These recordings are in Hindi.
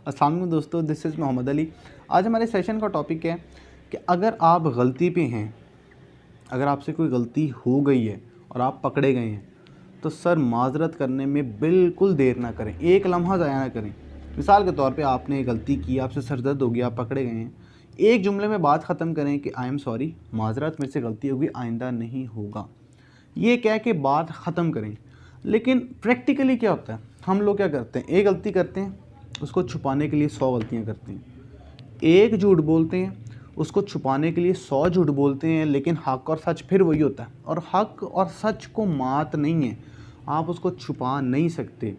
अस्सलाम वालेकुम दोस्तों, दिस इज़ मोहम्मद अली। आज हमारे सेशन का टॉपिक है कि अगर आप गलती पे हैं, अगर आपसे कोई गलती हो गई है और आप पकड़े गए हैं तो सर माजरत करने में बिल्कुल देर ना करें, एक लम्हा ज़ाया ना करें। मिसाल के तौर पे आपने गलती की, आपसे सर दर्द हो गया, आप पकड़े गए हैं, एक जुमले में बात ख़त्म करें कि आई एम सॉरी, माजरत, मेरे से गलती होगी, आइंदा नहीं होगा, ये कह के बात ख़त्म करें। लेकिन प्रैक्टिकली क्या होता है, हम लोग क्या करते हैं, एक गलती करते हैं, उसको छुपाने के लिए 100 गलतियाँ करते हैं। एक झूठ बोलते हैं, उसको छुपाने के लिए 100 झूठ बोलते हैं, लेकिन हक़ और सच फिर वही होता है। और हक़ और सच को मात नहीं है, आप उसको छुपा नहीं सकते।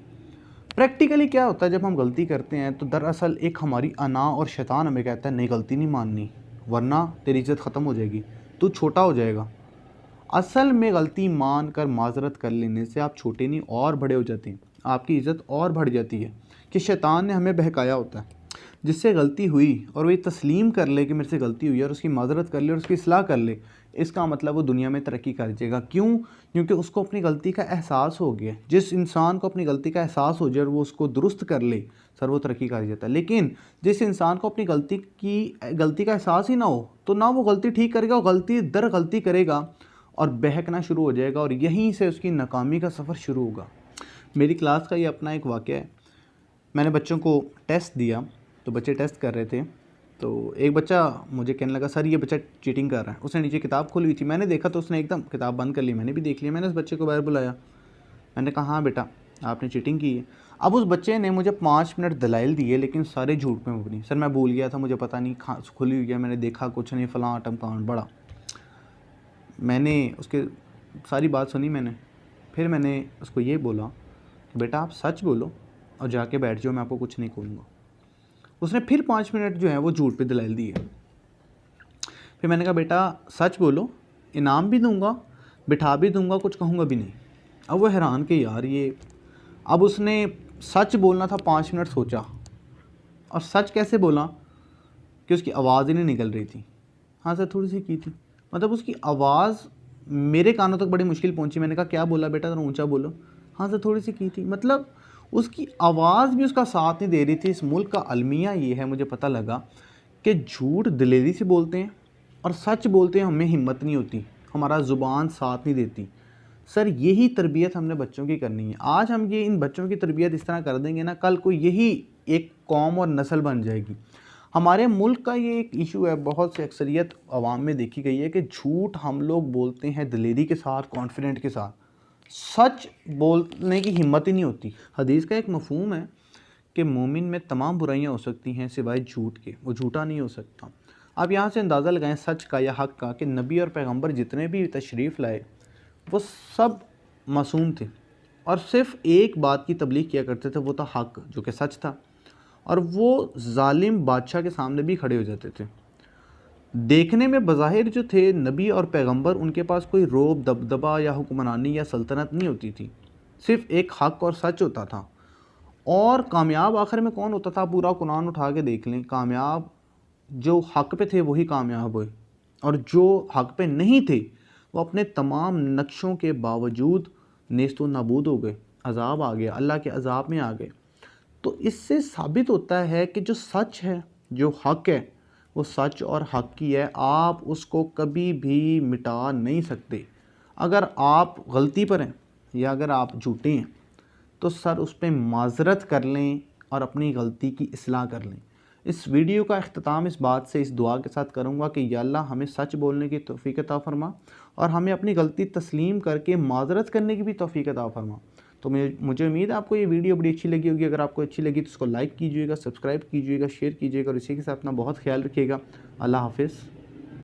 प्रैक्टिकली क्या होता है, जब हम गलती करते हैं तो दरअसल एक हमारी अना और शैतान हमें कहता है नहीं, गलती नहीं माननी, वरना तेरी इज़्ज़त ख़त्म हो जाएगी, तू छोटा हो जाएगा। असल में गलती मान कर माजरत कर लेने से आप छोटे नहीं और बड़े हो जाते हैं, आपकी इज़्ज़त और बढ़ जाती है। कि शैतान ने हमें बहकाया होता है, जिससे गलती हुई और वो ये तस्लीम कर ले कि मेरे से गलती हुई है और उसकी माजरत कर ले और उसकी इस्लाह कर ले, इसका मतलब वो दुनिया में तरक्की कर जाएगा। क्यों? क्योंकि उसको अपनी गलती का एहसास हो गया। जिस इंसान को अपनी गलती का एहसास हो जाए और वो उसको दुरुस्त कर ले, सर वो तरक्की कर जाता है। लेकिन जिस इंसान को अपनी गलती का एहसास ही ना हो, तो ना वो गलती ठीक करेगा, वो गलती दर गलती करेगा और बहकना शुरू हो जाएगा और यहीं से उसकी नाकामी का सफ़र शुरू होगा। मेरी क्लास का ये अपना एक वाक़या है। मैंने बच्चों को टेस्ट दिया, तो बच्चे टेस्ट कर रहे थे, तो एक बच्चा मुझे कहने लगा, सर ये बच्चा चीटिंग कर रहा है। उसने नीचे किताब खोली हुई थी, मैंने देखा तो उसने एकदम किताब बंद कर ली, मैंने भी देख लिया। मैंने उस बच्चे को बाहर बुलाया, मैंने कहा हाँ बेटा, आपने चीटिंग की है। अब उस बच्चे ने मुझे 5 मिनट दलाइल दिए, लेकिन सारे झूठ में मबनी। सर मैं भूल गया था, मुझे पता नहीं, खुली हुई है, मैंने देखा कुछ नहीं, फ़लाँ टमकान बड़ा। मैंने उसके सारी बात सुनी मैंने, फिर मैंने उसको ये बोला कि बेटा आप सच बोलो और जाके बैठ जाओ, मैं आपको कुछ नहीं कहूँगा। उसने फिर 5 मिनट जो है वो झूठ पे दलाइल दी है। फिर मैंने कहा बेटा सच बोलो, इनाम भी दूंगा, बिठा भी दूंगा, कुछ कहूँगा भी नहीं। अब वो हैरान कि यार ये, अब उसने सच बोलना था, 5 मिनट सोचा, और सच कैसे बोला कि उसकी आवाज़ ही नहीं निकल रही थी। हाँ सर थोड़ी सी की थी, मतलब उसकी आवाज़ मेरे कानों तक बड़ी मुश्किल पहुंची। मैंने कहा क्या बोला बेटा, जरा ऊंचा बोलो। हाँ सर थोड़ी सी की थी, मतलब उसकी आवाज़ भी उसका साथ नहीं दे रही थी। इस मुल्क का अलमिया ये है, मुझे पता लगा कि झूठ दिलेरी से बोलते हैं और सच बोलते हैं, हमें हिम्मत नहीं होती, हमारा ज़ुबान साथ नहीं देती। सर यही तरबियत हमने बच्चों की करनी है। आज हम ये इन बच्चों की तरबियत इस तरह कर देंगे ना, कल को यही एक कौम और नस्ल बन जाएगी। हमारे मुल्क का ये एक इशू है, बहुत सी अक्सरियत आवाम में देखी गई है कि झूठ हम लोग बोलते हैं दिलेरी के साथ, कॉन्फिडेंट के साथ, सच बोलने की हिम्मत ही नहीं होती। हदीस का एक मफहूम है कि मोमिन में तमाम बुराइयां हो सकती हैं सिवाय झूठ के, वो झूठा नहीं हो सकता। आप यहाँ से अंदाज़ा लगाएं सच का या हक़ का कि नबी और पैगंबर जितने भी तशरीफ़ लाए वो सब मासूम थे और सिर्फ़ एक बात की तबलीग किया करते थे, वो था हक़, जो कि सच था। और वो जालिम बादशाह के सामने भी खड़े हो जाते थे। देखने में बज़ाहिर जो थे नबी और पैगंबर, उनके पास कोई रोब, दबदबा या हुक्मरानी या सल्तनत नहीं होती थी, सिर्फ़ एक हक़ और सच होता था। और कामयाब आखिर में कौन होता था? पूरा कुरान उठा के देख लें, कामयाब जो हक़ पे थे वही कामयाब हुए, और जो हक़ पे नहीं थे वो अपने तमाम नक्शों के बावजूद नेस्तो नाबूद हो गए, अज़ाब आ गया, अल्लाह के अज़ाब में आ गए। तो इससे साबित होता है कि जो सच है, जो हक़ है, वो सच और हक़ की है, आप उसको कभी भी मिटा नहीं सकते। अगर आप गलती पर हैं या अगर आप झूठे हैं तो सर उस पर माजरत कर लें और अपनी गलती की इस्लाह कर लें। इस वीडियो का अख्ताम इस बात से, इस दुआ के साथ करूँगा कि या अल्लाह हमें सच बोलने की तौफ़ीक़ अता फ़रमा और हमें अपनी गलती तस्लीम करके माजरत करने की भी तौफ़ीक़ अता फ़रमा। तो मुझे उम्मीद है आपको ये वीडियो बड़ी अच्छी लगी होगी। अगर आपको अच्छी लगी तो उसको लाइक कीजिएगा, सब्सक्राइब कीजिएगा, शेयर कीजिएगा और इसी के साथ अपना बहुत ख्याल रखिएगा। अल्लाह हाफ़िज़।